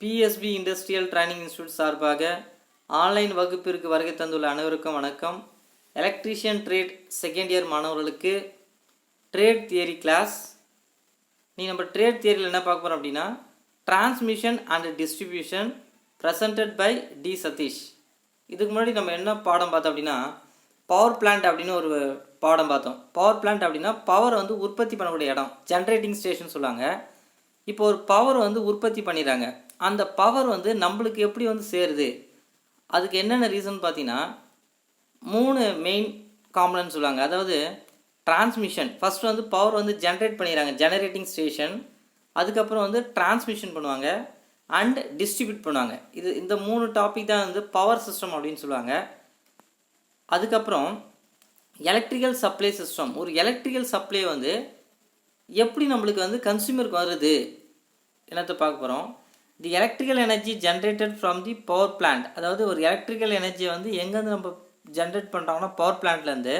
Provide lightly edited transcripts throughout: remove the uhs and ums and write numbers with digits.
BSP industrial training institute சார்பாக online வகுப்பிற்கு வருகை தந்துள்ள அனைவருக்கும் வணக்கம். எலக்ட்ரீஷியன் ட்ரேட் செகண்ட் இயர் மாணவர்களுக்கு ட்ரேட் தியரி கிளாஸ். நம்ம ட்ரேட் தியரியில் என்ன பார்க்க போகிறோம் அப்படின்னா, transmission and distribution presented by T Sathish. இதுக்கு முன்னாடி நம்ம என்ன பாடம் பார்த்தோம் அப்படின்னா, பவர் பிளான்ட் அப்படின்னு ஒரு பாடம் பார்த்தோம். பவர் பிளான்ட் அப்படின்னா பவர் உற்பத்தி பண்ணக்கூடிய இடம், ஜென்ரேட்டிங் ஸ்டேஷன் சொல்லுவாங்க. இப்போ ஒரு பவர் உற்பத்தி பண்ணிடுறாங்க. அந்த பவர் நம்மளுக்கு எப்படி சேருது, அதுக்கு என்னென்ன ரீசன் பார்த்தீங்கன்னா, 3 மெயின் காம்பனன்ட் சொல்லுவாங்க. அதாவது டிரான்ஸ்மிஷன், ஃபஸ்ட்டு பவர் ஜென்ரேட் பண்ணிடுறாங்க, ஜெனரேட்டிங் ஸ்டேஷன். அதுக்கப்புறம் டிரான்ஸ்மிஷன் பண்ணுவாங்க அண்ட் டிஸ்ட்ரிபியூட் பண்ணுவாங்க. இந்த 3 டாபிக் தான் பவர் சிஸ்டம் அப்படின்னு சொல்லுவாங்க. அதுக்கப்புறம் எலக்ட்ரிக்கல் சப்ளை சிஸ்டம். ஒரு எலக்ட்ரிக்கல் சப்ளை எப்படி நம்மளுக்கு கன்சியூமருக்கு வருது என்னத்தை பார்க்க போகிறோம். The electrical energy generated from the power plant. அதாவது ஒரு எலக்ட்ரிக்கல் எனர்ஜியை எங்கேருந்து நம்ம ஜென்ரேட் பண்ணுறாங்கன்னா பவர் பிளான்ட்லேருந்து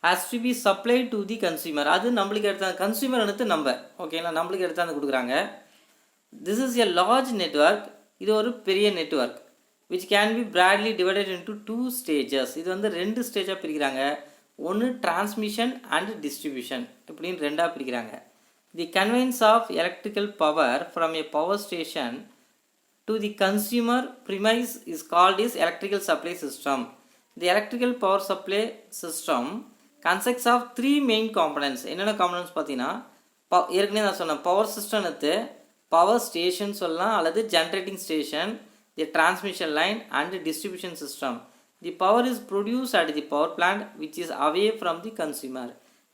has to be supply to the consumer. அது நம்மளுக்கு எடுத்தாந்து கன்சியூமர் நம்ம ஓகேங்களா, நம்மளுக்கு எடுத்தாந்து கொடுக்குறாங்க. This is a large network. இது ஒரு பெரிய network which can be broadly divided into 2 stages. இது 2 ஸ்டேஜாக பிரிக்கிறாங்க. ஒன்று டிரான்ஸ்மிஷன் அண்ட் டிஸ்ட்ரிபியூஷன் இப்படின்னு 2ஆக பிரிக்கிறாங்க. The conveyance of electrical power from a power station to the consumer premise is called as electrical supply system. The electrical power supply system consists of 3 main components. என்னென்ன components பார்த்தீங்கன்னா, ஏற்கனவே நான் சொன்னேன் power system power station சொல்லலாம் அல்லது generating station, the transmission line and distribution system. The power is produced at the power plant which is away from the consumer.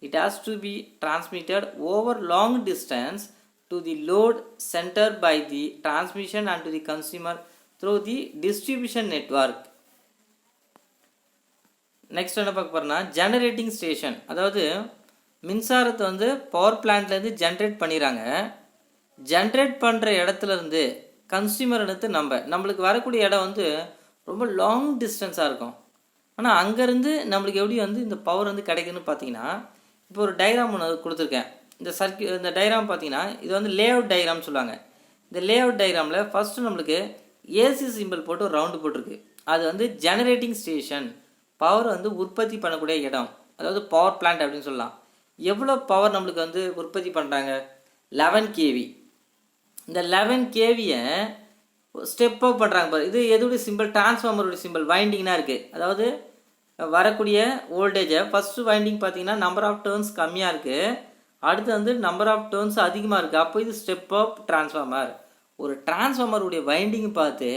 It has to be transmitted over long distance to the load center by the transmission and to the consumer through the distribution network. Next என்ன பார்க்க போகிறோம்னா, generating station. அதாவது மின்சாரத்தை power பிளான்ட்லேருந்து generate பண்ணிடுறாங்க. Generate பண்ணுற இடத்துலேருந்து consumer நம்மளுக்கு வரக்கூடிய இடம் ரொம்ப லாங் டிஸ்டன்ஸாக இருக்கும். ஆனால் அங்கேருந்து நம்மளுக்கு எப்படி இந்த பவர் கிடைக்குதுன்னு பார்த்தீங்கன்னா, இப்போ ஒரு டயக்ராம் ஒன்று கொடுத்துருக்கேன். இந்த டயக்ராம் பார்த்தீங்கன்னா, இது லே அவுட் டயக்ராம் சொல்லுவாங்க. இந்த லே அவுட் டயக்ராமில் ஃபஸ்ட்டு நம்மளுக்கு ஏசி சிம்பிள் போட்டு ஒரு ரவுண்டு போட்டிருக்கு. அது ஜெனரேட்டிங் ஸ்டேஷன், பவர் உற்பத்தி பண்ணக்கூடிய இடம், அதாவது பவர் பிளான்ட் அப்படின்னு சொல்லலாம். எவ்வளோ பவர் நம்மளுக்கு உற்பத்தி பண்ணுறாங்க? 11 kV. இந்த 11 kVயை ஸ்டெப் அப் பண்ணுறாங்க பாரு. இது எதுடைய சிம்பிள்? டிரான்ஸ்ஃபார்மருடைய சிம்பிள். வைண்டிங்னா இருக்குது. அதாவது வரக்கூடிய வோல்டேஜை ஃபஸ்ட்டு வைண்டிங் பார்த்தீங்கன்னா நம்பர் ஆஃப் டர்ன்ஸ் கம்மியாக இருக்குது, அடுத்து நம்பர் ஆஃப் டர்ன்ஸ் அதிகமாக இருக்குது. அப்போ இது ஸ்டெப் அப் டிரான்ஸ்ஃபார்மர். ஒரு டிரான்ஸ்ஃபார்மருடைய வைண்டிங் பார்த்து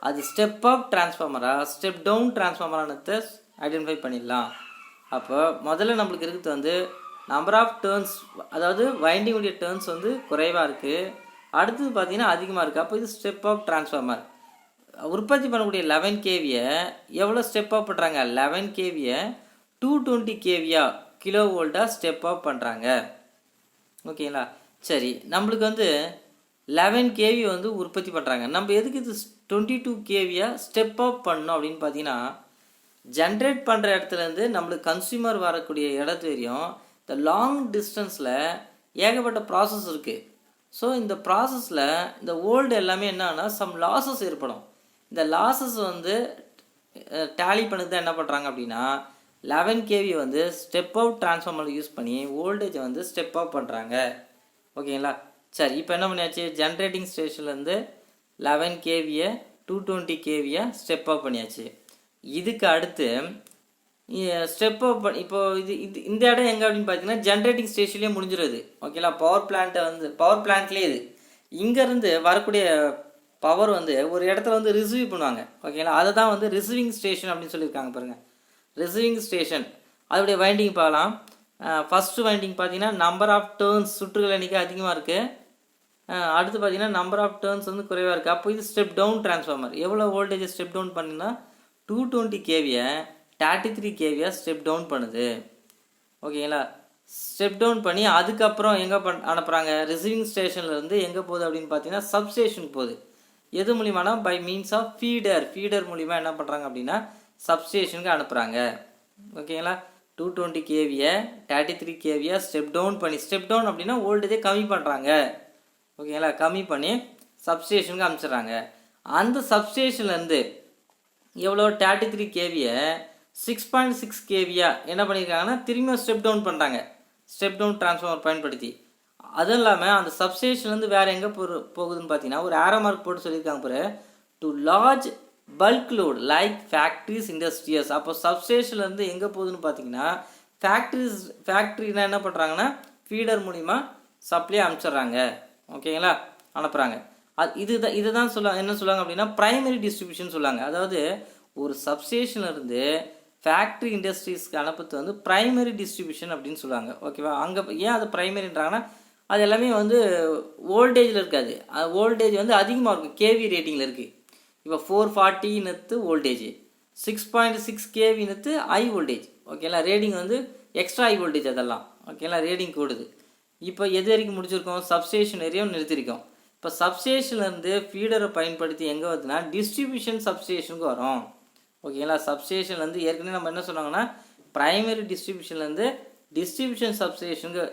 அது ஸ்டெப் அப் டிரான்ஸ்ஃபார்மரா ஸ்டெப் டவுன் டிரான்ஸ்ஃபார்மரானதை ஐடென்டிஃபை பண்ணிடலாம். அப்போ முதல்ல நம்மளுக்கு இருக்கிறது நம்பர் ஆஃப் டர்ன்ஸ், அதாவது வைண்டிங்குடைய டர்ன்ஸ் குறைவாக இருக்குது, அடுத்தது பார்த்தீங்கன்னா அதிகமாக இருக்குது. அப்போ இது ஸ்டெப் அப் டிரான்ஸ்ஃபார்மர். உற்பத்தி பண்ணக்கூடிய 11 kVயை எவ்வளோ ஸ்டெப் அப் பண்ணுறாங்க? 11 kVயை 220 kVயா கிலோ வோல்ட்டாக ஸ்டெப் அப் பண்ணுறாங்க. ஓகேங்களா? சரி, நம்மளுக்கு 11 kV உற்பத்தி பண்ணுறாங்க. நம்ம எதுக்கு இது 22 kVயா ஸ்டெப் அப் பண்ணணும் அப்படின்னு பார்த்தீங்கன்னா, ஜென்ரேட் பண்ணுற இடத்துலேருந்து நம்மளுக்கு கன்சியூமர் வரக்கூடிய இடத்து வரையும் இந்த லாங் டிஸ்டன்ஸில் ஏகப்பட்ட ப்ராசஸ் இருக்குது. ஸோ இந்த ப்ராசஸில் இந்த ஓல்டு எல்லாமே என்னன்னா சம் லாஸஸ் ஏற்படும். இந்த லாஸஸ் டேலி பண்ணது தான் என்ன பண்ணுறாங்க அப்படின்னா, 11 kV step out transformer use பண்ணி வோல்டேஜை ஸ்டெப் அப் பண்ணுறாங்க. ஓகேங்களா? சரி, இப்போ என்ன பண்ணியாச்சு, ஜென்ரேட்டிங் ஸ்டேஷன்லேருந்து 11 kVயை 220 kVயை ஸ்டெப் அப் பண்ணியாச்சு. இதுக்கு அடுத்து ஸ்டெப் அப் இப்போ இந்த இடம் எங்கே அப்படின்னு பார்த்தீங்கன்னா ஜென்ரேட்டிங் ஸ்டேஷன்லேயே முடிஞ்சிருது. ஓகேங்களா? பவர் பிளான்ட்டை பவர் பிளான்ட்லேயே இது இங்கேருந்து வரக்கூடிய பவர் ஒரு இடத்துல ரிசீவ் பண்ணுவாங்க. ஓகேங்களா? அதை தான் ரிசீவிங் ஸ்டேஷன் அப்படின்னு சொல்லியிருக்காங்க பாருங்கள். ரிசீவிங் ஸ்டேஷன் அதோடைய வைண்டிங் பார்க்கலாம். ஃபஸ்ட்டு வைண்டிங் பார்த்தீங்கன்னா நம்பர் ஆஃப் டர்ன்ஸ், சுற்றுகள் எண்ணிக்கை அதிகமாக இருக்குது. அடுத்து பார்த்தீங்கன்னா நம்பர் ஆஃப் டர்ன்ஸ் குறைவாக இருக்குது. அப்போ இது ஸ்டெப் டவுன் டிரான்ஸ்ஃபார்மர். எவ்வளோ வோல்டேஜ் ஸ்டெப் டவுன் பண்ணிங்கன்னா 220 kVயை 33 kVயை ஸ்டெப் டவுன் பண்ணுது. ஓகேங்களா? ஸ்டெப் டவுன் பண்ணி அதுக்கப்புறம் எங்கே அனுப்புகிறாங்க? ரிசீவிங் ஸ்டேஷன்லேருந்து எங்கே போகுது அப்படின்னு பார்த்தீங்கன்னா சப்ஸ்டேஷனுக்கு போகுது. எது மூலியமானா பை மீன்ஸ் ஆஃப் ஃபீடர் மூலிமா என்ன பண்ணுறாங்க அப்படின்னா சப்ஸ்டேஷனுக்கு அனுப்புகிறாங்க. ஓகேங்களா? 220 kVயை 33 kVயை ஸ்டெப் டவுன் அப்படின்னா வோல்டேஜை கம்மி பண்ணுறாங்க. ஓகேங்களா? கம்மி பண்ணி சப்ஸ்டேஷனுக்கு அனுப்பிச்சிடுறாங்க. அந்த சப்ஸ்டேஷன்லேருந்து எவ்வளோ 33 கேவியை 6.6 கேவியா என்ன பண்ணியிருக்காங்கன்னா திரும்பியும் ஸ்டெப் டவுன் பண்ணுறாங்க, ஸ்டெப் டவுன் டிரான்ஸ்ஃபார்மர் பயன்படுத்தி. அதுவும் இல்லாமல் அந்த சப்ஸ்டேஷன்லேருந்து வேறு எங்கே போகுதுன்னு பார்த்தீங்கன்னா ஒரு ஆரோ மார்க் போட்டு சொல்லியிருக்காங்க பாரு, to large bulk load like factories industrious. அப்போ சப்ஸ்டேஷன்லேருந்து எங்கே போகுதுன்னு பார்த்தீங்கன்னா ஃபேக்ட்ரினா என்ன பண்ணுறாங்கன்னா ஃபீடர் மூலிமா சப்ளை அனுப்பிச்சிட்றாங்க. ஓகேங்களா, அனுப்புகிறாங்க. இதை தான் என்ன சொல்லுவாங்க அப்படின்னா ப்ரைமரி டிஸ்ட்ரிபியூஷன் சொல்லுவாங்க. அதாவது ஒரு சப்ஸ்டேஷன்லேருந்து ஃபேக்ட்ரி இண்டஸ்ட்ரீஸ்க்கு அனுப்புறது வந்து ப்ரைமரி டிஸ்ட்ரிபியூஷன் அப்படின்னு சொல்லுவாங்க. ஓகேவா, அங்கே ஏன் அது ப்ரைமரின்றாங்கன்னா அது எல்லாமே வந்து வோல்டேஜில் இருக்காது, வோல்டேஜ் வந்து அதிகமாக இருக்கும், கேவி ரேட்டிங்கில் இருக்குது. இப்போ 440 வோல்டேஜ், 6.6 கேவினத்து ஹை வோல்டேஜ். ஓகேங்களா, ரேடிங் வந்து எக்ஸ்ட்ரா ஹை வோல்டேஜ் அதெல்லாம். ஓகேங்களா, ரேடிங் கூடுது. இப்போ எது வரைக்கும் முடிச்சிருக்கோம், சப்ஸ்டேஷன் வரையும் நிறுத்திருக்கோம். இப்போ சப்ஸ்டேஷன்லேருந்து ஃபீடரை பயன்படுத்தி எங்கே வருதுன்னா டிஸ்ட்ரிபியூஷன் சப்ஸ்டேஷனுக்கு வரும். ஓகேங்களா, சப்ஸ்டேஷன்லேருந்து ஏற்கனவே நம்ம என்ன சொன்னாங்கன்னா ப்ரைமரி டிஸ்ட்ரிபியூஷன்லேருந்து டிஸ்ட்ரிபியூஷன் சப்ஸ்டேஷனுக்கு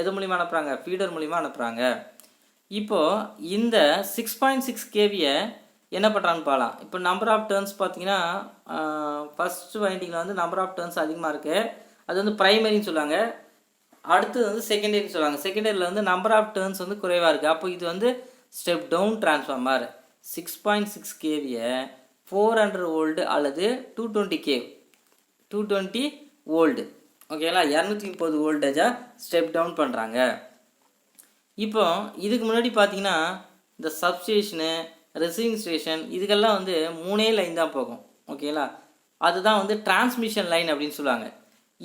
எது மூலிமா அனுப்புகிறாங்க, ஃபீடர் மூலிமா அனுப்புகிறாங்க. இப்போது இந்த 6.6 கேவியை என்ன பண்ணுறான்னு பார்க்கலாம். இப்போ நம்பர் ஆஃப் டர்ன்ஸ் பார்த்தீங்கன்னா ஃபஸ்ட்டு வைண்டிங்கில் வந்து நம்பர் ஆஃப் டர்ன்ஸ் அதிகமாக இருக்குது, அது வந்து ப்ரைமரின்னு சொல்லுவாங்க. அடுத்தது வந்து செகண்டரின்னு சொல்லுவாங்க. செகண்டரியில் வந்து நம்பர் ஆஃப் டர்ன்ஸ் வந்து குறைவாக இருக்குது. அப்போ இது வந்து ஸ்டெப் டவுன் டிரான்ஸ்ஃபார்மர். 6.6 கேவியை 400 வோல்டு அல்லது 220 வோல்டு. ஓகேங்களா, 230 வோல்டேஜாக ஸ்டெப் டவுன் பண்ணுறாங்க. இப்போ இதுக்கு முன்னாடி பார்த்தீங்கன்னா இந்த சப்ஸ்டேஷனு, ரிசீவிங் ஸ்டேஷன் இதுக்கெல்லாம் வந்து 3 லைன் தான் போகும். ஓகேங்களா, அதுதான் வந்து டிரான்ஸ்மிஷன் லைன் அப்படின்னு சொல்லுவாங்க.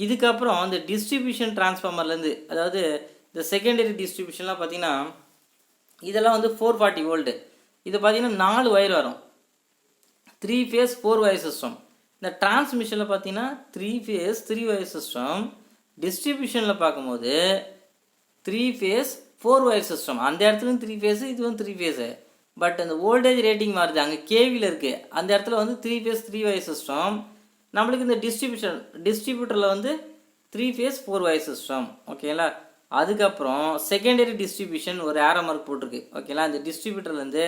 இதுக்கப்புறம் இந்த டிஸ்ட்ரிபியூஷன் டிரான்ஸ்ஃபார்மர்லேருந்து, அதாவது இந்த செகண்டரி டிஸ்ட்ரிபியூஷன்லாம் பார்த்தீங்கன்னா இதெல்லாம் வந்து 440 வோல்டு. இது பார்த்தீங்கன்னா 4 ஒயர் வரும், 3 ஃபேஸ் 4 ஒயர் சிஸ்டம். இந்த டிரான்ஸ்மிஷனில் பார்த்தீங்கன்னா 3 ஃபேஸ் 3 ஒயர் சிஸ்டம். டிஸ்ட்ரிபியூஷனில் பார்க்கும்போது 3 ஃபேஸ் 4 ஒயர் சிஸ்டம். அந்த இடத்துலையும் 3 ஃபேஸு, இதுவும் 3 ஃபேஸு. பட் அந்த வோல்டேஜ் ரேட்டிங் மாறுது, அங்கே கேவியில் இருக்குது. அந்த இடத்துல வந்து 3 ஃபேஸ் 3 ஒயர் சிஸ்டம். நம்மளுக்கு இந்த டிஸ்ட்ரிபியூட்டரில் வந்து 3 ஃபேஸ் 4 ஒயர் சிஸ்டம். ஓகேங்களா, அதுக்கப்புறம் செகண்டரி டிஸ்ட்ரிபியூஷன் ஒரு ஆரோ மார்க் போட்டிருக்கு. ஓகேங்களா, இந்த டிஸ்ட்ரிபியூட்டர்லேருந்து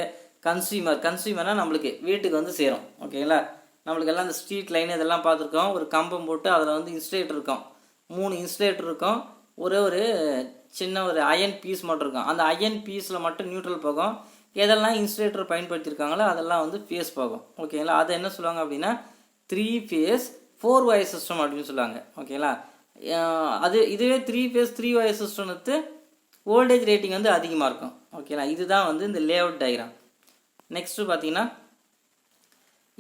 கன்சியூமர்னால் நம்மளுக்கு வீட்டுக்கு வந்து சேரும். ஓகேங்களா, நம்மளுக்கு எல்லாம் இந்த ஸ்ட்ரீட் லைன் இதெல்லாம் பார்த்துருக்கோம். ஒரு கம்பம் போட்டு அதில் வந்து இன்சுலேட்டர் இருக்கும், 3 இன்சுலேட்டர் இருக்கும், ஒரு சின்ன ஒரு அயன் பீஸ் மட்டும் இருக்கும். அந்த அயன் பீஸில் மட்டும் நியூட்ரல் போகும். எதெல்லாம் இன்சுலேட்டர் பயன்படுத்தியிருக்காங்களோ அதெல்லாம் வந்து ஃபேஸ் போகும். ஓகேங்களா, அதை என்ன சொல்லுவாங்க அப்படின்னா 3 ஃபேஸ் 4 ஒயர் சிஸ்டம் அப்படின்னு சொல்லுவாங்க. ஓகேங்களா, இதுவே 3 ஃபேஸ் 3 ஒயர் சிஸ்டம் எடுத்து வோல்டேஜ் ரேட்டிங் வந்து அதிகமாக இருக்கும். ஓகேங்களா, இதுதான் வந்து இந்த லேஅவுட் டயக்ராம். நெக்ஸ்ட்டு பார்த்தீங்கன்னா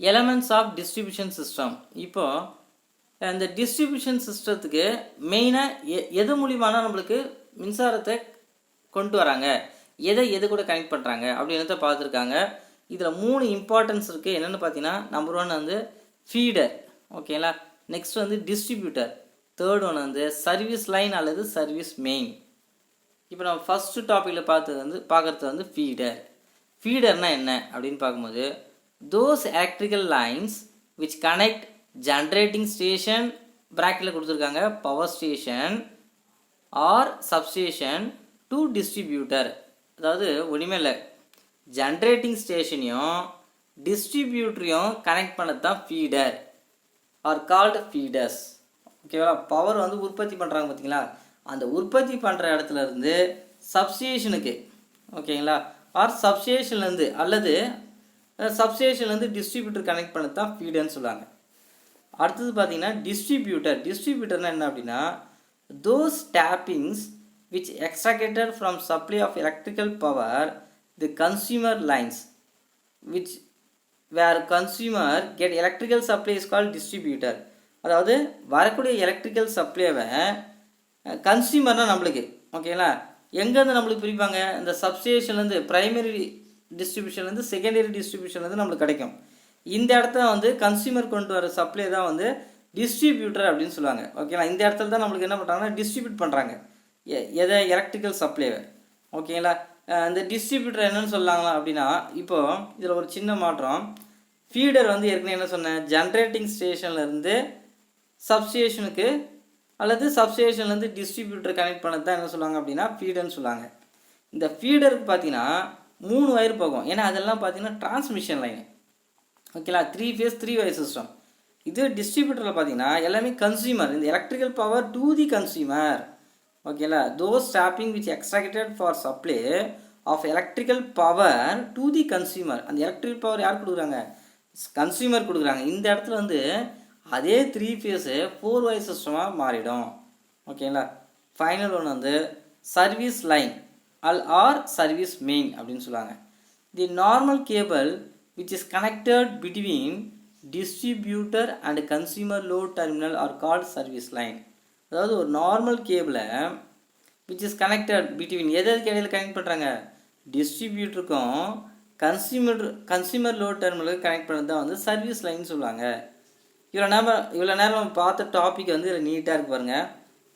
எலமெண்ட்ஸ் ஆஃப் டிஸ்ட்ரிபியூஷன் சிஸ்டம். இப்போது இந்த டிஸ்ட்ரிபியூஷன் சிஸ்டத்துக்கு மெயினாக எது மூலியமான நம்மளுக்கு மின்சாரத்தை கொண்டு வராங்க, எது கூட கனெக்ட் பண்ணுறாங்க அப்படின்றத பார்த்துருக்காங்க. இதில் 3 இம்பார்ட்டன்ஸ் இருக்குது. என்னென்னு பார்த்தீங்கன்னா நம்பர் 1 வந்து ஃபீடர். ஓகேங்களா, நெக்ஸ்ட் வந்து டிஸ்ட்ரிபியூட்டர், தேர்ட் ஒன் வந்து சர்வீஸ் லைன் அல்லது சர்வீஸ் மெயின். இப்போ நம்ம ஃபஸ்ட்டு டாப்பிக்கில் பார்க்குறது வந்து ஃபீடர். ஃபீடர்னால் என்ன அப்படின்னு பார்க்கும்போது those electrical lines which connect generating station bracketல கொடுத்துருக்காங்க power station or substation to distributor. அதாவது ஒன்றுமே இல்லை, ஜென்ரேட்டிங் ஸ்டேஷனையும் டிஸ்ட்ரிபியூட்டரையும் கனெக்ட் பண்ணது தான் ஃபீடர் ஆர் கால்டு ஃபீடர்ஸ். ஓகேவா, பவர் வந்து உற்பத்தி பண்ணுறாங்க பார்த்தீங்களா, அந்த உற்பத்தி பண்ணுற இடத்துல இருந்து சப்ஸ்டேஷனுக்கு, ஓகேங்களா, ஆர் சப்ஸ்டேஷன்லேருந்து அல்லது சப்ஸ்டேஷன்லேருந்து டிஸ்ட்ரிபியூட்டர் கனெக்ட் பண்ணது தான் ஃபீடர்னு சொல்லுவாங்க. அடுத்தது பார்த்தீங்கன்னா டிஸ்ட்ரிபியூட்டர்னால் என்ன அப்படின்னா those tappings which extracted from supply of electrical power the consumer lines which where consumer get electrical supply is called distributor. அதாவது வரக்கூடிய எலக்ட்ரிக்கல் சப்ளைவை கன்சியூமர்னால் நம்மளுக்கு, ஓகேங்களா, எங்கேருந்து நம்மளுக்கு பிரிப்பாங்க, இந்த சப்ஸ்டேஷன்லேருந்து ப்ரைமரி டிஸ்ட்ரிபியூஷன்லேருந்து செகண்டரி டிஸ்ட்ரிபியூஷன்லேருந்து நம்மளுக்கு கிடைக்கும். இந்த இடத்துல வந்து கன்சியூமர் கொண்டு வர சப்ளை தான் வந்து டிஸ்ட்ரிபியூட்டர் அப்படின்னு சொல்லுவாங்க. ஓகேங்களா, இந்த இடத்துல தான் நம்மளுக்கு என்ன பண்ணுறாங்கன்னா டிஸ்ட்ரிபியூட் பண்ணுறாங்க எதை, எலக்ட்ரிக்கல் சப்ளைவை. ஓகேங்களா, இந்த டிஸ்ட்ரிபியூட்டர் என்னென்னு சொல்லாங்களா அப்படின்னா இப்போது இதில் ஒரு சின்ன மாற்றம். ஃபீடர் வந்து ஏற்கனவே என்ன சொன்னேன், ஜென்ரேட்டிங் ஸ்டேஷன்லேருந்து சப்ஸ்டேஷனுக்கு அல்லது சப்ஸ்டேஷன்லேருந்து டிஸ்ட்ரிபியூட்டர் கனெக்ட் பண்ணது தான் என்ன சொல்லுவாங்க அப்படின்னா ஃபீடர்னு சொல்லுவாங்க. இந்த ஃபீடருக்கு பார்த்தீங்கன்னா 3 வயர் போகும். ஏன்னா அதெல்லாம் பார்த்தீங்கன்னா டிரான்ஸ்மிஷன் லைன். ஓகேங்களா, 3 ஃபேஸ் 3 வயர் சிஸ்டம். இது டிஸ்ட்ரிபியூட்டரில் பார்த்தீங்கன்னா எல்லாமே கன்சியூமர், இந்த electrical power to the consumer. ஓகேங்களா, those tapping which extracted for supply of electrical power to the consumer. அந்த எலக்ட்ரிக்கல் பவர் யார் கொடுக்குறாங்க? கன்சியூமர் கொடுக்குறாங்க. இந்த இடத்துல வந்து அதே 3 ஃபேஸு 4 வயர் சிஸ்டமாக மாறிடும். ஓகேங்களா, ஃபைனல் ஒன்று வந்து service line R service main அப்படின்னு சொல்லுவாங்க. தி normal cable which is connected between distributor and consumer load terminal are called service line. அதாவது ஒரு நார்மல் கேபிளை which is connected between எதுக்கு இடையில கனெக்ட் பண்ணுறாங்க? டிஸ்ட்ரிபியூட்டருக்கும் கன்சியூமர் லோட் டெர்மினலுக்கு கனெக்ட் பண்ணது தான் வந்து சர்வீஸ் லைன் சொல்லுவாங்க. இவ்வளோ நேரம் பார்த்த டாபிக் வந்து இதில் நீட்டாக இருக்கு பாருங்கள்.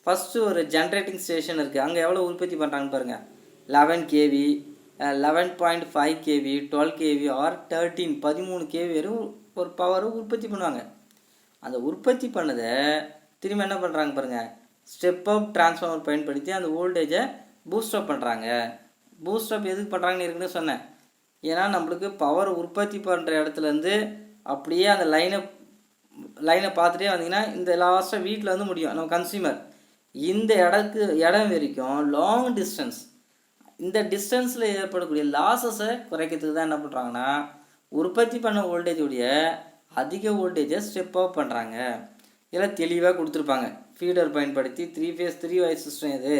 ஃபஸ்ட்டு ஒரு ஜென்ரேட்டிங் ஸ்டேஷன் இருக்குது. அங்கே எவ்வளோ உற்பத்தி பண்ணுறாங்கன்னு பாருங்கள். 11 kV, 11.5 kV, 12 kV R 13 kV வரும் ஒரு பவரை உற்பத்தி பண்ணுவாங்க. அந்த உற்பத்தி பண்ணதை திரும்ப என்ன பண்ணுறாங்க பாருங்கள், ஸ்டெப் அப் டிரான்ஸ்ஃபார்மர் பயன்படுத்தி அந்த வோல்டேஜை பூஸ்டப் பண்ணுறாங்க. பூஸ்டப் எதுக்கு பண்ணுறாங்கன்னு இருக்குன்னு சொன்னேன். ஏன்னா நம்மளுக்கு பவர் உற்பத்தி பண்ணுற இடத்துலேருந்து அப்படியே அந்த லைனை பார்த்துட்டே வந்தீங்கன்னா இந்த லாஸ்ட்டாக வீட்டில் வந்து முடியும் நம்ம கன்சியூமர். இந்த இடம் வரைக்கும் லாங் டிஸ்டன்ஸ், இந்த டிஸ்டன்ஸில் ஏற்படக்கூடிய லாஸஸை குறைக்கிறதுக்கு தான் என்ன பண்ணுறாங்கன்னா உற்பத்தி பண்ண வோல்டேஜுடைய அதிக வோல்டேஜை ஸ்டெப் அப் பண்ணுறாங்க. இதெல்லாம் தெளிவாக கொடுத்துருப்பாங்க. ஃபீடர் பயன்படுத்தி 3 ஃபேஸ் 3 வயர் சிஸ்டம் எது,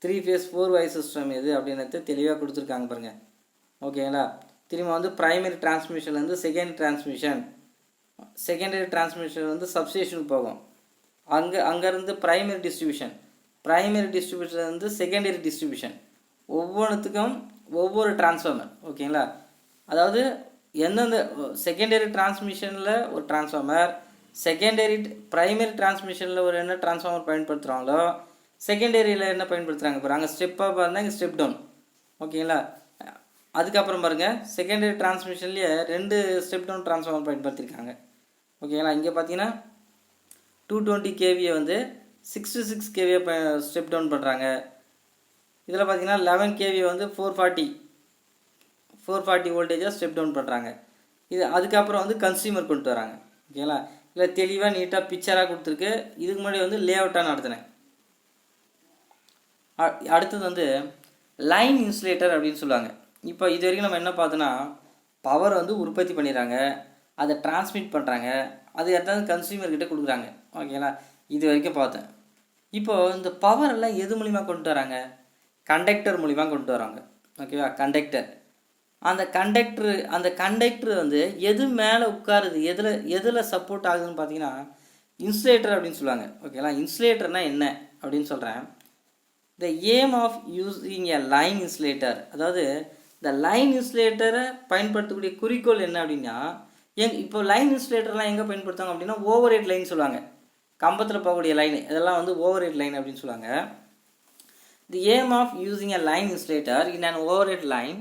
3 ஃபேஸ் 4 வயர் சிஸ்டம் எது அப்படின்றத தெளிவாக கொடுத்துருக்காங்க பாருங்கள். ஓகேங்களா, திரும்ப வந்து ப்ரைமரி டிரான்ஸ்மிஷன்லேருந்து செகண்டரி டிரான்ஸ்மிஷன் வந்து சப்ஸ்டேஷனுக்கு போகும். அங்கேருந்து ப்ரைமரி டிஸ்ட்ரிபியூஷன்லேருந்து செகண்டரி டிஸ்ட்ரிபியூஷன், ஒவ்வொன்றுத்துக்கும் ஒவ்வொரு டிரான்ஸ்ஃபார்மர். ஓகேங்களா, அதாவது எந்தெந்த செகண்டரி டிரான்ஸ்மிஷனில் ஒரு டிரான்ஸ்ஃபார்மர், ப்ரைமரி டிரான்ஸ்மிஷனில் ஒரு என்ன டிரான்ஸ்ஃபார்மர் பயன்படுத்துகிறாங்களோ செகண்டரியில் என்ன பயன்படுத்துகிறாங்க பாருங்கள். அங்கே ஸ்டெப் அப் இருந்தால் இங்கே ஸ்டெப் டவுன். ஓகேங்களா, அதுக்கப்புறம் பாருங்கள் செகண்டரி டிரான்ஸ்மிஷன்லேயே 2 ஸ்டெப் டவுன் டிரான்ஸ்ஃபார்மர் பயன்படுத்தியிருக்காங்க. ஓகேங்களா, இங்கே பார்த்தீங்கன்னா 220 kV வந்து 66 kV ஸ்டெப் டவுன் பண்ணுறாங்க. இதில் பார்த்தீங்கன்னா 11 kV வந்து 440 வோல்டேஜாக ஸ்டெப் டவுன் பண்ணுறாங்க. இது அதுக்கப்புறம் வந்து கன்சியூமர் கொண்டு வராங்க. ஓகேங்களா, இல்லை தெளிவாக நீட்டாக பிக்சராக கொடுத்துருக்கு. இதுக்கு முன்னாடி வந்து லே அவுட்டாக நடத்தினேன். அடுத்தது வந்து லைன் இன்சுலேட்டர் அப்படின்னு சொல்லுவாங்க. இப்போ இது வரைக்கும் நம்ம என்ன பார்த்தோன்னா பவர் வந்து உற்பத்தி பண்ணிடுறாங்க, அதை டிரான்ஸ்மிட் பண்ணுறாங்க, அது எதாவது கன்சியூமர்கிட்ட கொடுக்குறாங்க. ஓகேங்களா, இது வரைக்கும் பார்த்தேன். இப்போது இந்த பவர் எல்லாம் எது மூலிமா கொண்டு வராங்க? கண்டக்டர் மூலிமா கொண்டு வராங்க. ஓகேவா, கண்டக்டர். அந்த கண்டக்டர் வந்து எது மேலே உட்காருது, எதில் சப்போர்ட் ஆகுதுன்னு பார்த்தீங்கன்னா இன்சுலேட்டர் அப்படின்னு சொல்லுவாங்க. ஓகேங்களா, இன்சுலேட்டர்னால் என்ன அப்படின்னு சொல்கிறேன். The aim of using a line insulator, அதாவது இந்த லைன் இன்சுலேட்டரை பயன்படுத்தக்கூடிய குறிக்கோள் என்ன அப்படின்னா, இப்போ லைன் இன்சுலேட்டர்லாம் எங்கே பயன்படுத்துவாங்க அப்படின்னா ஓவர் ஹெட் லைன் சொல்லுவாங்க. கம்பத்தில் போகக்கூடிய லைன் இதெல்லாம் வந்து ஓவர் ஹெட் லைன் அப்படின்னு சொல்லுவாங்க. The aim of using a line insulator in an overhead line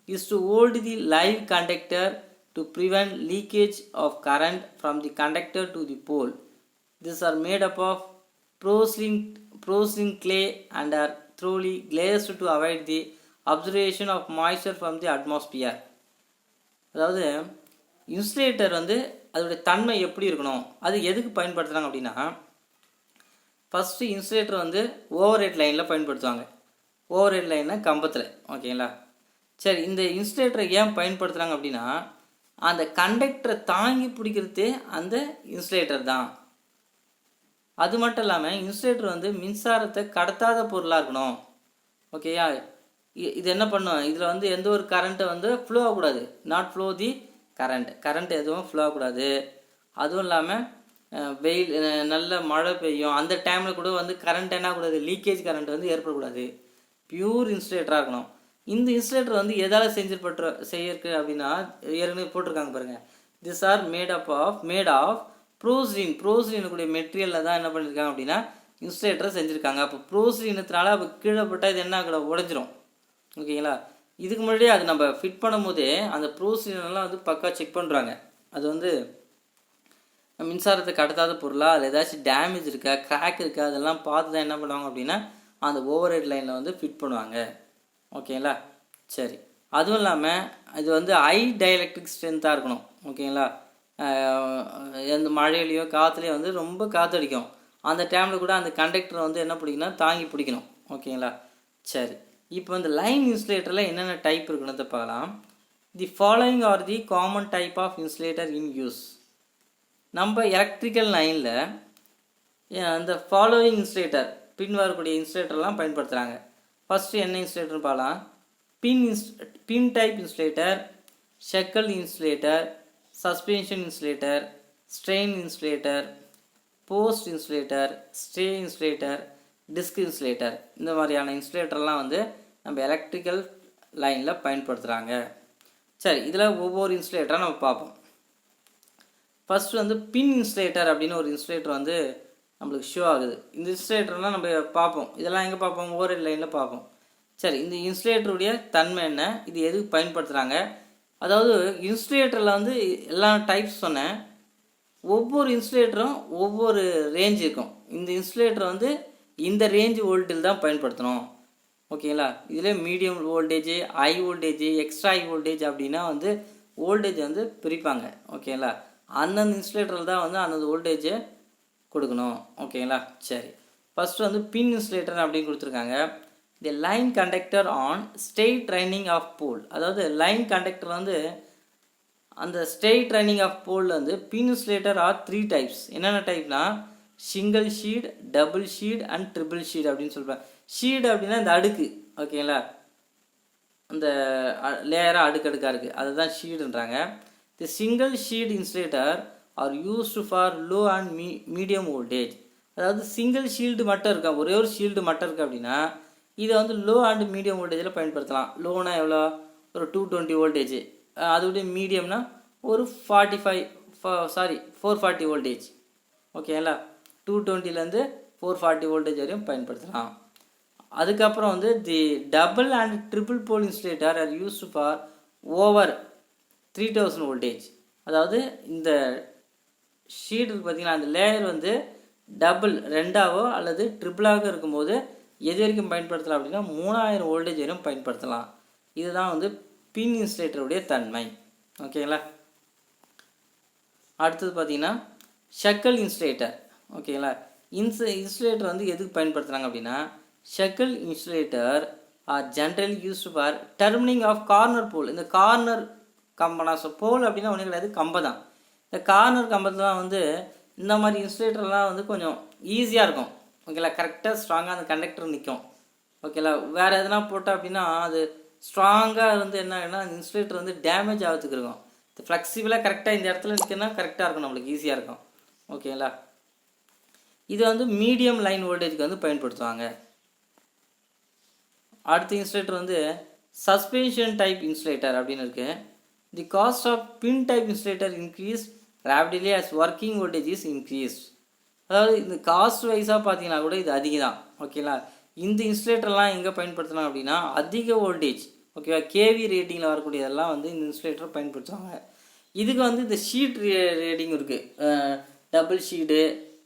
is to hold the live conductor to prevent leakage of current from the conductor to the pole. This are made up of porcelain clay and are thoroughly glazed to avoid the absorption of moisture from the atmosphere. அதாவது insulator வந்து அதோடைய தன்மை எப்படி இருக்கணும், அது எதுக்கு பயன்படுத்துகிறாங்க அப்படின்னா, ஃபஸ்ட்டு இன்சுலேட்டர் வந்து ஓவர் ஹெட் லைனில் பயன்படுத்துவாங்க. ஓவர் ஹெட் லைன்னா கம்பத்தில். ஓகேங்களா, சரி, இந்த இன்சுலேட்டரை ஏன் பயன்படுத்துகிறாங்க அப்படின்னா அந்த கண்டக்டரை தாங்கி பிடிக்கிறதே அந்த இன்சுலேட்டர் தான். அது மட்டும் இல்லாமல் இன்சுலேட்டர் வந்து மின்சாரத்தை கடத்தாத பொருளாக இருக்கணும். ஓகேயா, இது என்ன பண்ணும், இதில் வந்து எந்த ஒரு கரண்ட்டை வந்து ஃப்ளோ ஆகக்கூடாது, நாட் ஃப்ளோ தி கரண்ட் எதுவும் ஃப்ளோ ஆகக்கூடாது. அதுவும் இல்லாமல் வெயில் நல்ல மழை பெய்யும் அந்த டைமில் கூட வந்து கரண்ட் என்ன ஆகக்கூடாது, லீக்கேஜ் கரண்ட் வந்து ஏற்படக்கூடாது. பியூர் இன்சுலேட்டராக இருக்கணும். இந்த இன்சுலேட்டர் வந்து எதால் செய்யிருக்கு அப்படின்னா ஏற்கனவே போட்டிருக்காங்க பாருங்கள். திஸ் ஆர் மேட் ஆஃப் ப்ரோஸ்லினுடைய மெட்டீரியலில் தான் என்ன பண்ணியிருக்காங்க அப்படின்னா இன்சுலேட்டரை செஞ்சுருக்காங்க. அப்போ ப்ரோஸ்லினத்தினால அப்போ கீழே போட்டால் இது என்ன கூட உடைஞ்சிரும். ஓகேங்களா, இதுக்கு முன்னாடியே அது நம்ம ஃபிட் பண்ணும் போதே அந்த ப்ரோஸ்லினெல்லாம் வந்து பக்கா செக் பண்ணுறாங்க. அது வந்து மின்சாரத்தை கடத்தாத பொருளாக, அதில் ஏதாச்சும் டேமேஜ் இருக்கா, கிராக் இருக்கா, அதெல்லாம் பார்த்து தான் என்ன பண்ணுவாங்க அப்படின்னா அந்த ஓவர் ஹெட் லைனில் வந்து ஃபிட் பண்ணுவாங்க. ஓகேங்களா, சரி, அதுவும் இல்லாமல் இது வந்து ஹை டைஎலக்ட்ரிக் ஸ்ட்ரென்த்தாக இருக்கணும். ஓகேங்களா? எந்த மழையிலையோ காற்றுலையோ வந்து ரொம்ப காற்றடிக்கும். அந்த டைமில் கூட அந்த கண்டக்டர் வந்து என்ன பிடிக்கணும், தாங்கி பிடிக்கணும். ஓகேங்களா? சரி, இப்போ இந்த லைன் இன்சுலேட்டரில் என்னென்ன டைப் இருக்குன்னு பார்க்கலாம். The following are the common type of insulator in use. நம்ம எலக்ட்ரிக்கல் லைனில் அந்த ஃபாலோவிங் இன்சுலேட்டர் பின் வரக்கூடிய இன்சுலேட்டர்லாம் பயன்படுத்துகிறாங்க. ஃபஸ்ட்டு என்ன இன்சுலேட்டர்னு பார்க்கலாம். Pin type insulator, shackle insulator, suspension insulator, strain insulator, post insulator, stay insulator, disc insulator. இந்த மாதிரியான இன்சுலேட்டர்லாம் வந்து நம்ம எலக்ட்ரிக்கல் லைனில் பயன்படுத்துகிறாங்க. சரி, இதில் ஒவ்வொரு இன்சுலேட்டராக நம்ம பார்ப்போம். ஃபஸ்ட்டு வந்து பின் இன்சுலேட்டர் அப்படின்னு ஒரு இன்சுலேட்டர் வந்து நம்மளுக்கு ஷோ ஆகுது. இந்த இன்சுலேட்டர்லாம் நம்ம பார்ப்போம். இதெல்லாம் எங்கே பார்ப்போம்? ஓவர் லைனில் பார்ப்போம். சரி, இந்த இன்சுலேட்டருடைய தன்மை என்ன, இது எதுக்கு பயன்படுத்துகிறாங்க? அதாவது இன்சுலேட்டரில் வந்து எல்லா டைப்ஸ் சொன்னேன். ஒவ்வொரு இன்சுலேட்டரும் ஒவ்வொரு ரேஞ்ச் இருக்கும். இந்த இன்சுலேட்டர் வந்து இந்த ரேஞ்ச் வோல்ட்டில் தான் பயன்படுத்தணும். ஓகேங்களா? இதில் medium voltage, high voltage, extra high voltage அப்படின்னா வந்து வோல்டேஜ் வந்து பிரிப்பாங்க. ஓகேங்களா? அந்தந்த இன்சுலேட்டரில் தான் வந்து அந்தந்த வோல்டேஜை கொடுக்கணும். ஓகேங்களா? சரி, ஃபஸ்ட்டு வந்து பின் இன்சுலேட்டர் அப்படின்னு கொடுத்துருக்காங்க. The line conductor on straight running of pole. அதாவது லைன் கண்டக்டர் வந்து அந்த ஸ்ட்ரெயிட் ரன்னிங் ஆஃப் போலில் வந்து பின் இன்சுலேட்டர் ஆர் 3 டைப்ஸ். என்னென்ன டைப்னா single sheet, double sheet and triple sheet அப்படின்னு சொல்கிறேன். ஷீட் அப்படின்னா இந்த அடுக்கு. ஓகேங்களா? அந்த லேயராக அடுக்கடுக்காக இருக்குது, அதுதான் ஷீடுன்றாங்க. The single sheet insulator are used for low and medium voltage. அதாவது சிங்கிள் ஷீல்டு மட்டும் இருக்கா, ஒரே ஒரு ஷீல்டு மட்டும் இருக்குது அப்படின்னா இதை வந்து லோ அண்ட் மீடியம் வோல்டேஜில் பயன்படுத்தலாம். லோனா எவ்வளோ? ஒரு 220 வோல்டேஜ். அதோடைய மீடியம்னா ஒரு 440 வோல்டேஜ். ஓகேங்களா? 220லேருந்து 440 வோல்டேஜ் வரையும் பயன்படுத்தலாம். அதுக்கப்புறம் வந்து the double and triple pole insulator are used for over 3000 voltage. அதாவது இந்த ஷீட் இருக்குது பார்த்தீங்கன்னா, அந்த லேயர் வந்து டபுள் ரெண்டாவோ அல்லது ட்ரிபிளாக இருக்கும்போது எது வரைக்கும் பயன்படுத்தலாம் அப்படின்னா 3000 வோல்டேஜ் வரையும் பயன்படுத்தலாம். இதுதான் வந்து பின் இன்சுலேட்டருடைய தன்மை. ஓகேங்களா? அடுத்தது பார்த்தீங்கன்னா ஷெக்கல் இன்சுலேட்டர். ஓகேங்களா? இன்சுலேட்டர் வந்து எதுக்கு பயன்படுத்துகிறாங்க அப்படின்னா, shackle insulator are generally used for terminating of corner pole. இந்த கார்னர் கம்பம், போல் அப்படின்னா ஒன்றும் கிடையாது, கம்பம் தான். இந்த கார்னர் கம்பத்துலாம் வந்து இந்த மாதிரி இன்சுலேட்டர்லாம் வந்து கொஞ்சம் ஈஸியாக இருக்கும். ஓகேங்களா? கரெக்டாக ஸ்ட்ராங்காக அந்த கண்டக்டர் நிற்கும். ஓகேங்களா? வேறு எதனா போட்டால் அப்படின்னா அது ஸ்ட்ராங்காக வந்து என்ன ஆகுனா அந்த இன்சுலேட்டர் வந்து டேமேஜ் ஆகிறதுக்கு இருக்கும். இது ஃப்ளெக்சிபிளாக கரெக்டாக இந்த இடத்துல நிற்கணும்னா கரெக்டாக இருக்கும், நம்மளுக்கு ஈஸியாக இருக்கும். ஓகேங்களா? இது வந்து மீடியம் லைன் வோல்டேஜ்க்கு வந்து பயன்படுத்துவாங்க. அடுத்த இன்சுலேட்டர் வந்து சஸ்பென்ஷன் டைப் இன்சுலேட்டர் அப்படின்னு இருக்குது. The cost of pin type insulator increase rapidly as working voltage is increased. அதாவது இந்த காஸ்ட் வைஸாக பார்த்தீங்கன்னா கூட இது அதிகம் தான். ஓகேங்களா? இந்த இன்சுலேட்டர்லாம் எங்கே பயன்படுத்தலாம் அப்படின்னா அதிக வோல்டேஜ், ஓகேவா, கேவி ரேட்டிங்கில் வரக்கூடியதெல்லாம் வந்து இந்த இன்சுலேட்டர் பயன்படுத்துவாங்க. இதுக்கு வந்து இந்த ஷீட் ரேட்டிங் இருக்குது. டபுள் ஷீடு,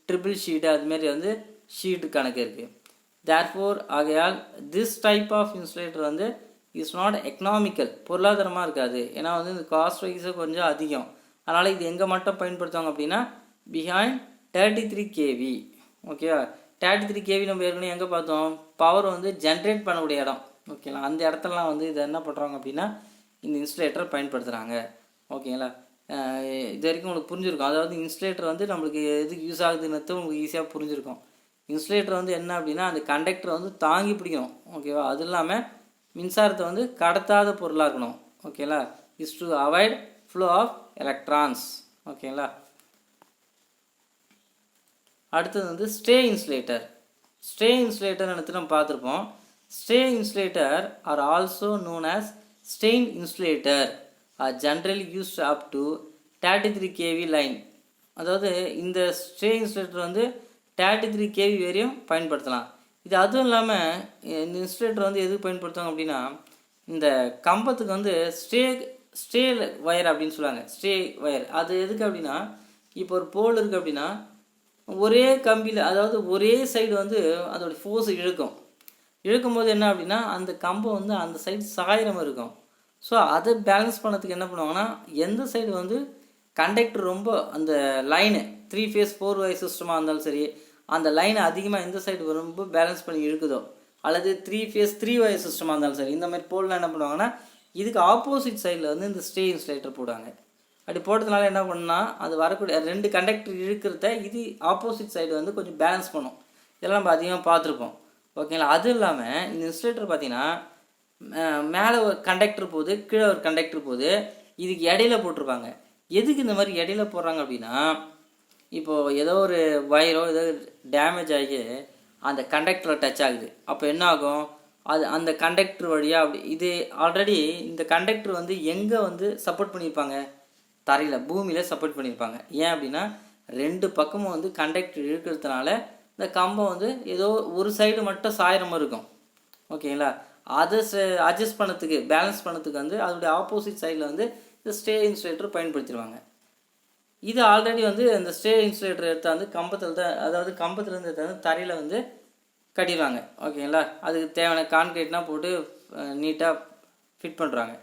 ட்ரிபிள் ஷீடு, அதுமாரி வந்து ஷீட்டு கணக்கு இருக்குது. தேர்ஃபோர் ஆகையால் திஸ் டைப் ஆஃப் இன்சுலேட்டர் வந்து இஸ் நாட் எக்கனாமிக்கல், பொருளாதாரமாக இருக்காது. ஏன்னா வந்து இந்த காஸ்ட் வைஸாக கொஞ்சம் அதிகம். அதனால் இது எங்கே மட்டும் பயன்படுத்துவாங்க அப்படின்னா பிஹைண்ட் 33 kV. ஓகேவா? 33 kV நம்ம ஏற்கனவே எங்கே பார்த்தோம்? பவர் வந்து ஜென்ரேட் பண்ணக்கூடிய இடம். ஓகேங்களா? அந்த இடத்துலலாம் வந்து இதை என்ன பண்ணுறாங்க அப்படின்னா இந்த இன்சுலேட்டர் பயன்படுத்துகிறாங்க. ஓகேங்களா? இது வரைக்கும் உங்களுக்கு புரிஞ்சிருக்கும். அதாவது இன்சுலேட்டர் வந்து நம்மளுக்கு எதுக்கு யூஸ் ஆகுதுன்னு உங்களுக்கு ஈஸியாக புரிஞ்சிருக்கும். இன்சுலேட்டர் வந்து என்ன அப்படின்னா அந்த கண்டக்டரை வந்து தாங்கி பிடிக்கணும். ஓகேவா? அது இல்லாமல் மின்சாரத்தை வந்து கடத்தாத பொருளாக இருக்கணும். ஓகேங்களா? Is to avoid flow of electrons. ஓகேங்களா? அடுத்தது வந்து ஸ்டே இன்சுலேட்டர். ஸ்டே இன்சுலேட்டர் நம்ம பார்த்துருப்போம். Stay insulator are also known as strain insulator are generally used up to 33 kV line. அதாவது இந்த ஸ்டே இன்சுலேட்டர் வந்து 33 kV வரையும் பயன்படுத்தலாம். இது அதுவும் இல்லாமல் இந்த இன்சுலேட்டர் வந்து எதுக்கு பயன்படுத்துவாங்க அப்படின்னா இந்த கம்பத்துக்கு வந்து ஸ்டே வயர் அப்படின்னு சொல்லுவாங்க. ஸ்டே வயர் அது எதுக்கு அப்படின்னா இப்போ ஒரு போல் இருக்குது அப்படின்னா ஒரே கம்பியில், அதாவது ஒரே சைடு வந்து அதோட ஃபோர்ஸ் இழுக்கும் போது என்ன அப்படின்னா அந்த கம்பம் வந்து அந்த சைடு சாயிரம் இருக்கும். ஸோ அதை பேலன்ஸ் பண்ணதுக்கு என்ன பண்ணுவாங்கன்னா எந்த சைடு வந்து கண்டக்டர் ரொம்ப அந்த லைனு 3 phase 4 way சிஸ்டமாக இருந்தாலும் சரி அந்த லைனை அதிகமாக எந்த சைடு ரொம்ப பேலன்ஸ் பண்ணி இழுக்குதோ அல்லது 3 phase 3 way சிஸ்டமாக இருந்தாலும் சரி இந்த மாதிரி போல்லாம் என்ன பண்ணுவாங்கன்னா இதுக்கு ஆப்போசிட் சைடில் வந்து இந்த ஸ்டே இன்சுலேட்டர் போடுவாங்க. அப்படி போட்டதுனால என்ன பண்ணால் அது வரக்கூடிய 2 கண்டக்டர் இழுக்கிறத இது ஆப்போசிட் சைடு வந்து கொஞ்சம் பேலன்ஸ் பண்ணும். இதெல்லாம் நம்ம அதிகமாக பார்த்துருப்போம். ஓகேங்களா. அதுவும் இல்லாமல் இந்த இன்சுலேட்டர் பார்த்தீங்கன்னா மேலே ஒரு கண்டக்டர் போகுது, கீழே ஒரு கண்டக்டர் போகுது, இதுக்கு இடையில போட்டிருப்பாங்க. எதுக்கு இந்த மாதிரி இடையில போடுறாங்க அப்படின்னா இப்போது ஏதோ ஒரு வயரோ ஏதோ டேமேஜ் ஆகி அந்த கண்டக்டரில் டச் ஆகுது. அப்போ என்ன ஆகும், அது அந்த கண்டக்டர் வழியாக அப்படி இது ஆல்ரெடி இந்த கண்டக்டர் வந்து எங்கே வந்து சப்போர்ட் பண்ணியிருப்பாங்க, தரையில் பூமியில் சப்போர்ட் பண்ணியிருப்பாங்க. ஏன் அப்படின்னா 2 பக்கமும் வந்து கண்டக்டர் இழுக்கிறதுனால இந்த கம்பம் வந்து ஏதோ ஒரு சைடு மட்டும் சாயிற மாதிரி இருக்கும். ஓகேங்களா. அதை அட்ஜஸ்ட் பண்ணதுக்கு பேலன்ஸ் பண்ணதுக்கு வந்து அதோடைய ஆப்போசிட் சைடில் வந்து இந்த ஸ்டே இன்சுலேட்டர் பயன்படுத்திடுவாங்க. இது ஆல்ரெடி வந்து இந்த ஸ்டே இன்சுலேட்டர் எடுத்தாந்து கம்பத்தில் தான், அதாவது கம்பத்துலேருந்து எடுத்தாந்து தரையில் வந்து கட்டிடுவாங்க. ஓகேங்களா. அதுக்கு தேவையான கான்கிரீட்லாம் போட்டு நீட்டாக ஃபிட் பண்ணுறாங்க.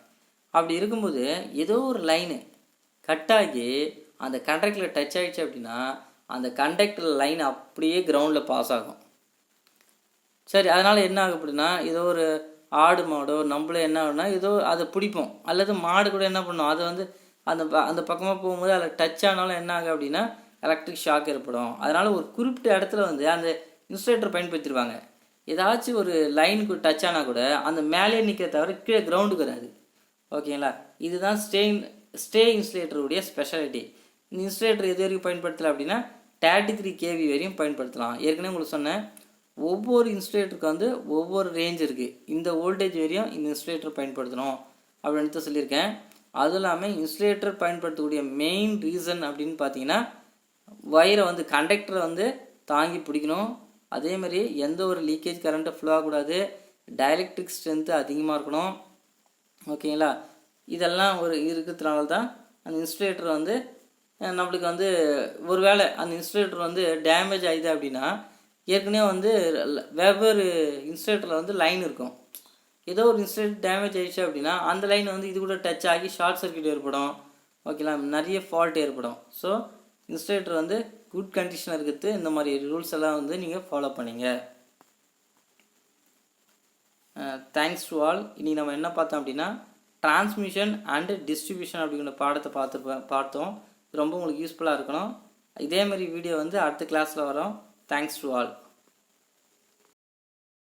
அப்படி இருக்கும்போது ஏதோ ஒரு லைனு கட்டாகி அந்த கண்டக்டரில் டச் ஆகிடுச்சு அப்படின்னா அந்த கண்டக்டர் லைன் அப்படியே கிரவுண்டில் பாஸ் ஆகும். சரி, அதனால் என்ன ஆகும் அப்படின்னா ஏதோ ஒரு ஆடு மாடோ நம்மளே என்ன ஆகுனா ஏதோ அதை பிடிப்போம், அல்லது மாடு கூட என்ன பண்ணும் அதை வந்து அந்த பக்கமாக போகும்போது அதில் டச் ஆனாலும் என்ன ஆகும் அப்படின்னா எலக்ட்ரிக் ஷாக் ஏற்படும். அதனால் ஒரு குறிப்பிட்ட இடத்துல வந்து அந்த இன்சுலேட்டர் பயன்படுத்திடுவாங்க. ஏதாச்சும் ஒரு லைனுக்கு டச் ஆனால் கூட அந்த மேலே நிற்கிற தவிர கீழே கிரவுண்டுக்கு வராது. ஓகேங்களா. இதுதான் ஸ்டே இன்சுலேட்டருடைய ஸ்பெஷாலிட்டி. இந்த இன்சுலேட்டர் எது வரைக்கும் பயன்படுத்தலாம் அப்படின்னா 33 kV வரையும் பயன்படுத்தலாம். ஏற்கனவே உங்களுக்கு சொன்னேன் ஒவ்வொரு இன்சுலேட்டருக்கு வந்து ஒவ்வொரு ரேஞ்ச் இருக்குது. இந்த வோல்டேஜ் வரையும் இந்த இன்சுலேட்டர் பயன்படுத்தணும் அப்படின்ட்டு சொல்லியிருக்கேன். அதுவும் இல்லாமல் இன்சுலேட்டர் பயன்படுத்தக்கூடிய மெயின் ரீசன் அப்படின்னு பார்த்தீங்கன்னா வயரை வந்து கண்டக்டரை வந்து தாங்கி பிடிக்கணும். அதேமாதிரி எந்த ஒரு லீக்கேஜ் கரண்ட்டை ஃப்ளோ ஆகக்கூடாது, டைஎலக்ட்ரிக் ஸ்ட்ரென்த்து அதிகமாக இருக்கணும். ஓகேங்களா. இதெல்லாம் ஒரு இருக்கிறதுனால தான் அந்த இன்சுலேட்டர் வந்து நம்மளுக்கு வந்து ஒரு வேளை அந்த இன்சுலேட்டர் வந்து டேமேஜ் ஆகிது அப்படின்னா ஏற்கனவே வந்து வெவ்வேறு இன்சுலேட்டரில் வந்து லைன் இருக்கும். ஏதோ ஒரு இன்சுலேட்டர் டேமேஜ் ஆகிடுச்சு அப்படின்னா அந்த லைன் வந்து இது கூட டச் ஆகி ஷார்ட் சர்க்யூட் ஏற்படும். ஓகேங்களா. நிறைய ஃபால்ட் ஏற்படும். ஸோ இன்சுலேட்டர் வந்து குட் கண்டிஷனாக இருக்கிறது இந்த மாதிரி ரூல்ஸ் எல்லாம் வந்து நீங்கள் ஃபாலோ பண்ணிங்க. Thanks to all. இன்றைக்கி நம்ம என்ன பார்த்தோம் அப்படின்னா டிரான்ஸ்மிஷன் அண்டு டிஸ்ட்ரிபியூஷன் அப்படிங்கிற பாடத்தை பார்த்தோம். ரொம்ப உங்களுக்கு யூஸ்ஃபுல்லாக இருக்கணும். இதேமாதிரி வீடியோ வந்து அடுத்த கிளாஸில் வரோம். Thanks to all.